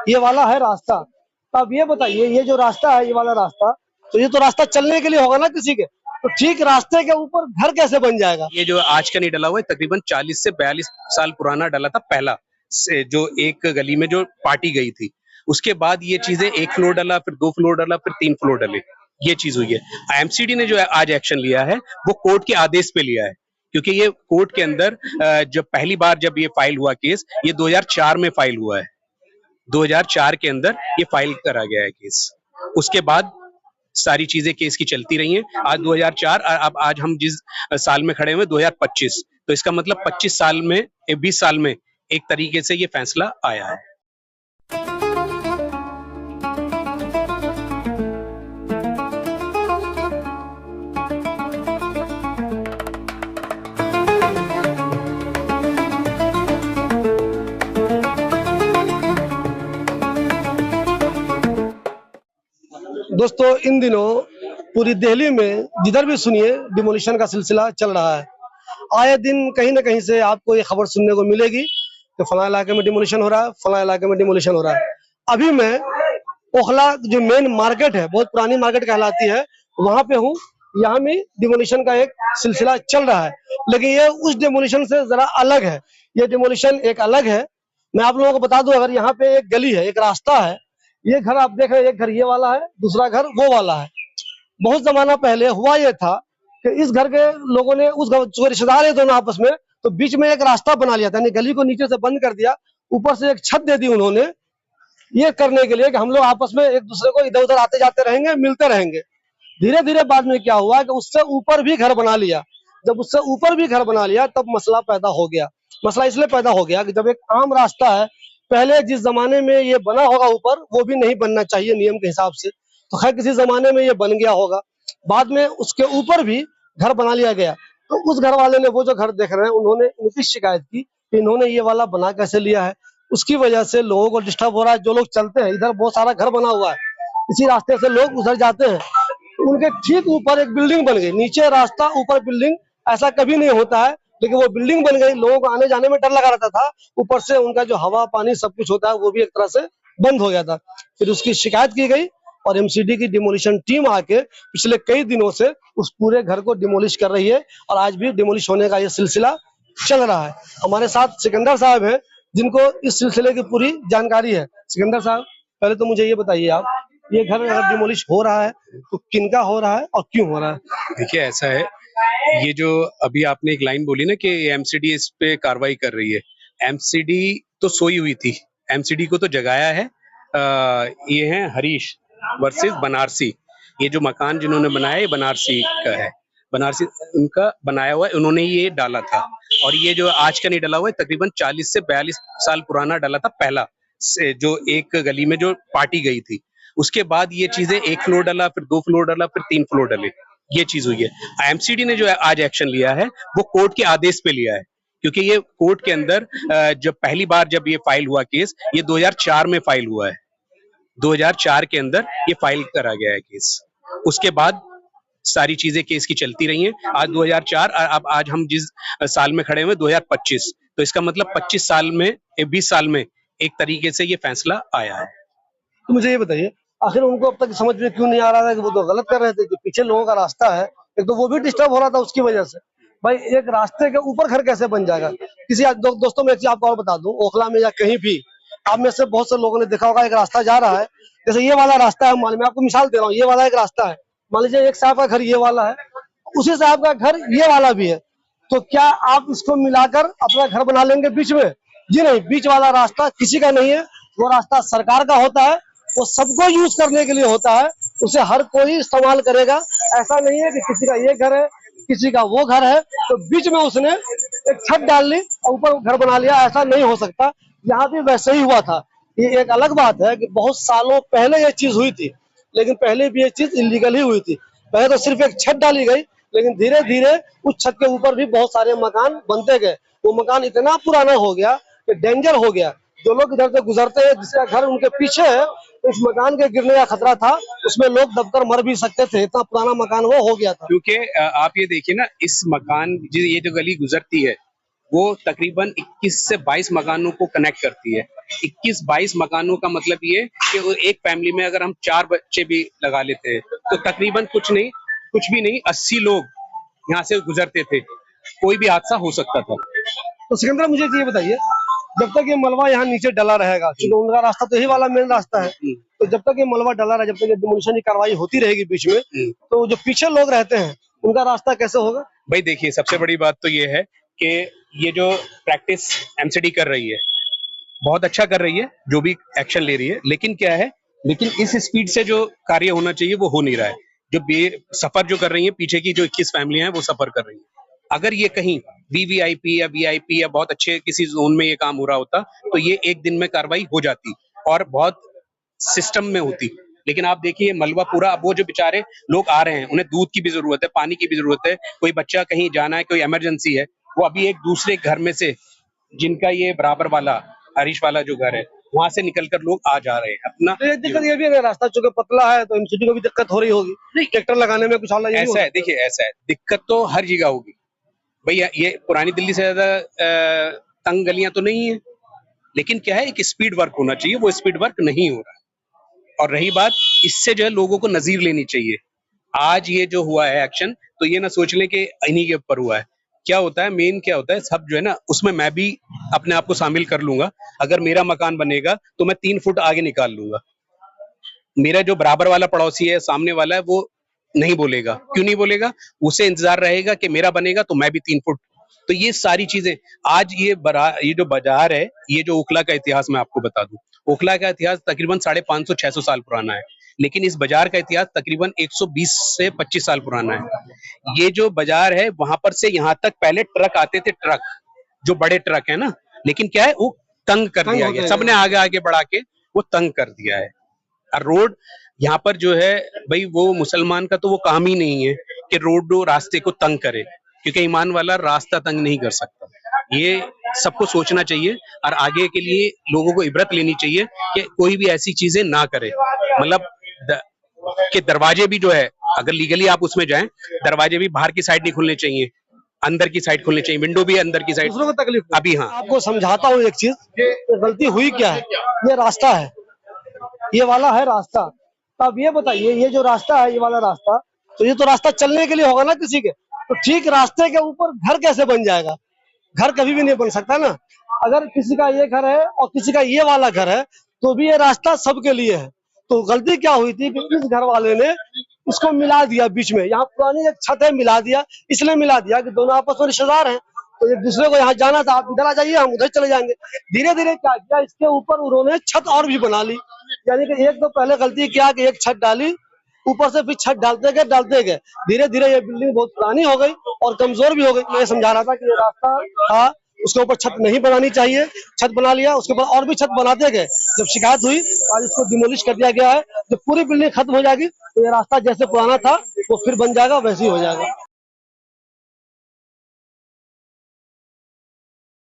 ये वाला है रास्ता। तो अब ये बताइए, ये जो रास्ता है, ये वाला रास्ता, तो ये तो रास्ता चलने के लिए होगा ना किसी के, तो ठीक रास्ते के ऊपर घर कैसे बन जाएगा? ये जो आज का नहीं डला हुआ है, तकरीबन 40 से 42 साल पुराना डला था पहला से, जो एक गली में जो पार्टी गई थी। उसके बाद ये चीजें 1 फ्लोर डला, फिर 2 फ्लोर डला, फिर 3 फ्लोर डले। ये चीज हुई है। एमसीडी ने जो आज एक्शन लिया है वो कोर्ट के आदेश पे लिया है, क्योंकि ये कोर्ट के अंदर जब पहली बार जब ये फाइल हुआ केस, ये 2004 में फाइल हुआ है। 2004 के अंदर ये फाइल करा गया है केस। उसके बाद सारी चीजें केस की चलती रही हैं। आज 2004, अब आज हम जिस साल में खड़े हुए 2025, तो इसका मतलब 25 साल में 20 साल में एक तरीके से ये फैसला आया है। दोस्तों, इन दिनों पूरी दिल्ली में जिधर भी सुनिए डिमोलिशन का सिलसिला चल रहा है। आए दिन कहीं ना कहीं से आपको ये खबर सुनने को मिलेगी कि फला इलाके में डिमोलिशन हो रहा है, फला इलाके में डिमोलिशन हो रहा है। अभी मैं ओखला जो मेन मार्केट है, बहुत पुरानी मार्केट कहलाती है, वहां पे हूँ। यहाँ में डिमोलिशन का एक सिलसिला चल रहा है, लेकिन ये उस डिमोलिशन से जरा अलग है। ये डिमोलिशन एक अलग है। मैं आप लोगों को बता दूं, अगर यहाँ पे एक गली है, एक रास्ता है, ये घर आप देख रहे हैं, एक घर ये वाला है, दूसरा घर वो वाला है। बहुत जमाना पहले हुआ ये था कि इस घर के लोगों ने उस घर, जो रिश्तेदार है दोनों आपस में, तो बीच में एक रास्ता बना लिया था, यानी गली को नीचे से बंद कर दिया, ऊपर से एक छत दे दी उन्होंने, ये करने के लिए कि हम लोग आपस में एक दूसरे को इधर उधर आते जाते रहेंगे, मिलते रहेंगे। धीरे धीरे बाद में क्या हुआ कि उससे ऊपर भी घर बना लिया। जब उससे ऊपर भी घर बना लिया तब मसला पैदा हो गया। मसला इसलिए पैदा हो गया कि जब एक आम रास्ता है, पहले जिस जमाने में ये बना होगा ऊपर, वो भी नहीं बनना चाहिए नियम के हिसाब से, तो खैर किसी जमाने में ये बन गया होगा। बाद में उसके ऊपर भी घर बना लिया गया। तो उस घर वाले ने, वो जो घर देख रहे हैं, उन्होंने इनकी शिकायत की कि इन्होंने ये वाला बना कैसे लिया है। उसकी वजह से लोगों को डिस्टर्ब हो रहा है। जो लोग चलते हैं, इधर बहुत सारा घर बना हुआ है, इसी रास्ते से लोग उधर जाते हैं, तो उनके ठीक ऊपर एक बिल्डिंग बन गई, नीचे रास्ता ऊपर बिल्डिंग। ऐसा कभी नहीं होता है, लेकिन वो बिल्डिंग बन गई, लोगों को आने जाने में डर लगा रहता था। ऊपर से उनका जो हवा पानी सब कुछ होता है वो भी एक तरह से बंद हो गया था। फिर उसकी शिकायत की गई और एमसीडी की डिमोलिशन टीम आके पिछले कई दिनों से उस पूरे घर को डिमोलिश कर रही है, और आज भी डिमोलिश होने का ये सिलसिला चल रहा है। हमारे साथ सिकंदर साहब हैं, जिनको इस सिलसिले की पूरी जानकारी है। सिकंदर साहब, पहले तो मुझे ये बताइए, आप, ये घर अगर डिमोलिश हो रहा है तो किनका हो रहा है और क्यों हो रहा है? देखिए, ऐसा है, ये जो अभी आपने एक लाइन बोली ना कि एमसीडी इस पे कार्रवाई कर रही है, एमसीडी तो सोई हुई थी, एमसीडी को तो जगाया है। ये है हरीश वर्सेस बनारसी। ये जो मकान जिन्होंने बनाया है, बनारसी का है, बनारसी उनका बनाया हुआ है, उन्होंने ये डाला था। और ये जो आज का नहीं डला हुआ है, तकरीबन 40 से 42 साल पुराना डला था पहला से, जो एक गली में जो पार्टी गई थी। उसके बाद ये चीजें 1 फ्लोर डला, फिर 2 फ्लोर डला, फिर 3 फ्लोर डले। ये चीज हुई है। एमसीडी ने जो आज एक्शन लिया है वो कोर्ट के आदेश पे लिया है, क्योंकि ये कोर्ट के अंदर जब पहली बार जब ये फाइल हुआ केस, ये 2004 में फाइल हुआ है। 2004 के अंदर ये फाइल करा गया है केस। उसके बाद सारी चीजें केस की चलती रही हैं। आज 2004, अब आज हम जिस साल में खड़े हुए 2025, तो इसका मतलब 25 साल में 20 साल में एक तरीके से ये फैसला आया है। तो मुझे ये बताइए, आखिर उनको अब तक समझ में क्यों नहीं आ रहा था कि वो तो गलत कर रहे थे? जो पीछे लोगों का रास्ता है, एक तो वो भी डिस्टर्ब हो रहा था उसकी वजह से। भाई, एक रास्ते के ऊपर घर कैसे बन जाएगा? किसी दोस्तों, मैं एक चीज आपको और बता दूं, ओखला में या कहीं भी आप में से बहुत से लोगों ने देखा होगा, एक रास्ता जा रहा है, जैसे ये वाला रास्ता है, मैं आपको मिसाल दे रहा हूँ, ये वाला एक रास्ता है, मान लीजिए एक साहब का घर ये वाला है, उसी साहब का घर ये वाला भी है, तो क्या आप इसको मिलाकर अपना घर बना लेंगे बीच में? जी नहीं, बीच वाला रास्ता किसी का नहीं है, वो रास्ता सरकार का होता है, वो सबको यूज करने के लिए होता है, उसे हर कोई इस्तेमाल करेगा। ऐसा नहीं है कि किसी का ये घर है, किसी का वो घर है, तो बीच में उसने एक छत डाल ली और ऊपर घर बना लिया, ऐसा नहीं हो सकता। यहाँ भी वैसे ही हुआ था। ये एक अलग बात है कि बहुत सालों पहले ये चीज हुई थी, लेकिन पहले भी ये चीज इलीगल ही हुई थी। पहले तो सिर्फ एक छत डाली गई, लेकिन धीरे धीरे उस छत के ऊपर भी बहुत सारे मकान बनते गए। वो मकान इतना पुराना हो गया कि डेंजर हो गया। जो लोग इधर से गुजरते हैं, जिसका घर उनके पीछे है, तो इस मकान के गिरने का खतरा था, उसमें लोग दबकर मर भी सकते थे, इतना पुराना मकान वो हो गया था। क्योंकि आप ये देखिए ना, इस मकान ये जो गली गुजरती है, वो तकरीबन 21 से 22 मकानों को कनेक्ट करती है। 21-22 मकानों का मतलब ये कि वो एक फैमिली में अगर हम 4 बच्चे भी लगा लेते हैं तो तकरीबन कुछ भी नहीं 80 लोग यहाँ से गुजरते थे, कोई भी हादसा हो सकता था। तो सिकंदर मुझे ये बताइए, जब तक ये मलबा यहाँ नीचे डला रहेगा, क्योंकि उनका रास्ता तो यही वाला मेन रास्ता है, तो जब तक ये मलबा डला रहा, जब तक ये डिमोलिशन की कार्रवाई होती रहेगी बीच में, तो जो पीछे लोग रहते हैं उनका रास्ता कैसे होगा? भाई देखिए, सबसे बड़ी बात तो ये है कि ये जो प्रैक्टिस एमसीडी कर रही है बहुत अच्छा कर रही है, जो भी एक्शन ले रही है, लेकिन क्या है, लेकिन इस स्पीड से जो कार्य होना चाहिए वो हो नहीं रहा है। जो सफर जो कर रही है, पीछे की जो 21 फैमिलियां हैं वो सफर कर रही है। अगर ये कहीं वीवीआईपी या वीआईपी या बहुत अच्छे किसी जोन में ये काम हो रहा होता तो ये एक दिन में कार्रवाई हो जाती और बहुत सिस्टम में होती। लेकिन आप देखिए मलबा पूरा, अब वो जो बेचारे लोग आ रहे हैं उन्हें दूध की भी जरूरत है, पानी की भी जरूरत है, कोई बच्चा कहीं जाना है, कोई इमरजेंसी है, वो अभी एक दूसरे घर में से, जिनका ये बराबर वाला हरीश वाला जो घर है वहां से निकलकर लोग आ जा रहे हैं अपना। तो दिक्कत ये भी है, रास्ता चूंकि पतला है तो एमसीडी को भी दिक्कत हो रही होगी, ट्रैक्टर लगाने में कुछ हाल ऐसा है, देखिए ऐसा है, दिक्कत तो हर जगह होगी भैया। ये पुरानी दिल्ली से ज्यादा तंग गलियां तो नहीं है, लेकिन क्या है, एक स्पीड वर्क होना चाहिए, वो स्पीड वर्क नहीं हो रहा है। और रही बात, इससे जो है लोगों को नजीर लेनी चाहिए। आज ये जो हुआ है एक्शन, तो ये ना सोच लें कि इन्हीं के ऊपर हुआ है। क्या होता है, मेन क्या होता है, सब जो है ना उसमें मैं भी अपने आप को शामिल कर लूंगा। अगर मेरा मकान बनेगा तो मैं 3 फुट आगे निकाल लूंगा, मेरा जो बराबर वाला पड़ोसी है, सामने वाला है, वो नहीं बोलेगा। क्यों नहीं बोलेगा? उसे इंतजार रहेगा कि मेरा बनेगा तो मैं भी 3 फुट। तो ये सारी चीजें आज ये जो बाजार है, ये जो ओखला का इतिहास मैं आपको बता दूं, ओखला का इतिहास तकरीबन 550-600 साल पुराना है, लेकिन इस बाजार का इतिहास तकरीबन 120 से 25 साल पुराना है। ये जो बाजार है, वहां पर से यहाँ तक पहले ट्रक आते थे, ट्रक जो बड़े ट्रक है ना, लेकिन क्या है, वो तंग कर दिया गया, सबने आगे आगे बढ़ा के वो तंग कर दिया है। रोड यहाँ पर जो है भाई, वो मुसलमान का तो वो काम ही नहीं है कि रोड रास्ते को तंग करे, क्योंकि ईमान वाला रास्ता तंग नहीं कर सकता। ये सबको सोचना चाहिए और आगे के लिए लोगों को इबरत लेनी चाहिए कि कोई भी ऐसी चीजें ना करे। मतलब कि दरवाजे भी जो है, अगर लीगली आप उसमें जाएं, दरवाजे भी बाहर की साइड नहीं खुलने चाहिए, अंदर की साइड खुलने चाहिए, विंडो भी अंदर की साइड। दूसरों को तकलीफ अभी हाँ, आपको समझाता हूँ एक चीज, गलती हुई क्या है। ये रास्ता है, ये वाला है रास्ता। तो अब ये बताइए, ये जो रास्ता है, ये वाला रास्ता, तो ये तो रास्ता चलने के लिए होगा ना किसी के, तो ठीक रास्ते के ऊपर घर कैसे बन जाएगा? घर कभी भी नहीं बन सकता ना। अगर किसी का ये घर है और किसी का ये वाला घर है, तो भी ये रास्ता सबके लिए है। तो गलती क्या हुई थी कि इस घर वाले ने इसको मिला दिया बीच में, यहाँ पुरानी एक छत है, मिला दिया। इसलिए मिला दिया कि दोनों आपस में रिश्तेदार हैं, तो एक दूसरे को यहाँ जाना था, आप इधर आ जाइए, हम उधर चले जाएंगे। धीरे धीरे क्या किया, इसके ऊपर उन्होंने छत और भी बना ली। यानी कि एक तो पहले गलती किया कि एक छत डाली, ऊपर से फिर छत डालते गए, धीरे धीरे ये बिल्डिंग बहुत पुरानी हो गई और कमजोर भी हो गई। मैं समझा रहा था कि ये रास्ता था, उसके ऊपर छत नहीं बनानी चाहिए, छत बना लिया, उसके बाद और भी छत बनाते गए। जब शिकायत हुई, आज इसको डिमोलिश कर दिया गया है। जब पूरी बिल्डिंग खत्म हो जाएगी तो ये रास्ता जैसे पुराना था वो फिर बन जाएगा, वैसे ही हो जाएगा।